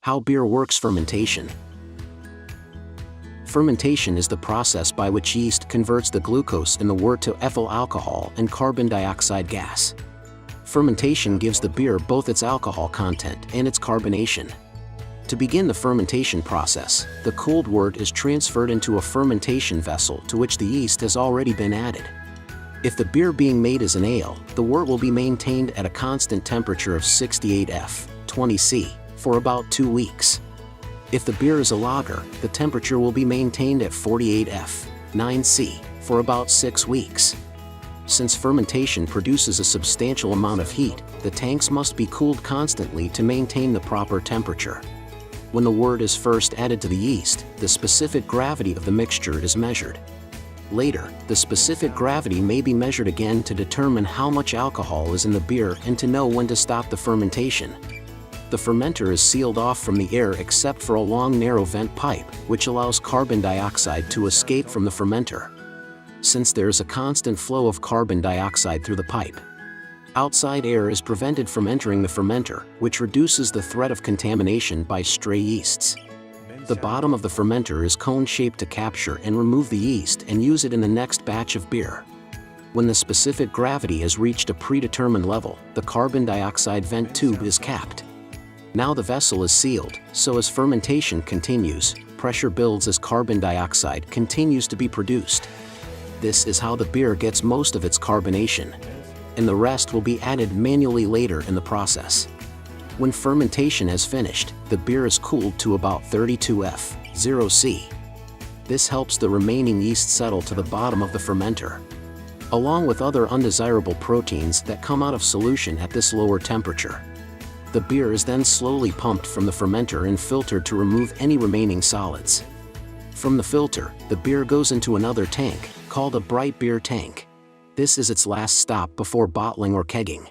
How beer works. Fermentation. Fermentation is the process by which yeast converts the glucose in the wort to ethyl alcohol and carbon dioxide gas. Fermentation gives the beer both its alcohol content and its carbonation. To begin the fermentation process, the cooled wort is transferred into a fermentation vessel to which the yeast has already been added. If the beer being made is an ale, the wort will be maintained at a constant temperature of 68 F, 20 C, for about 2 weeks. If the beer is a lager, the temperature will be maintained at 48 F, 9 C, for about 6 weeks. Since fermentation produces a substantial amount of heat, the tanks must be cooled constantly to maintain the proper temperature. When the wort is first added to the yeast, the specific gravity of the mixture is measured. Later, the specific gravity may be measured again to determine how much alcohol is in the beer and to know when to stop the fermentation. The fermenter is sealed off from the air except for a long narrow vent pipe, which allows carbon dioxide to escape from the fermenter. Since there is a constant flow of carbon dioxide through the pipe, outside air is prevented from entering the fermenter, which reduces the threat of contamination by stray yeasts. The bottom of the fermenter is cone-shaped to capture and remove the yeast and use it in the next batch of beer. When the specific gravity has reached a predetermined level, the carbon dioxide vent tube is capped. Now the vessel is sealed, so as fermentation continues, pressure builds as carbon dioxide continues to be produced. This is how the beer gets most of its carbonation, and the rest will be added manually later in the process. When fermentation has finished, the beer is cooled to about 32 F, 0 C. This helps the remaining yeast settle to the bottom of the fermenter, along with other undesirable proteins that come out of solution at this lower temperature. The beer is then slowly pumped from the fermenter and filtered to remove any remaining solids. From the filter, the beer goes into another tank, called a bright beer tank. This is its last stop before bottling or kegging.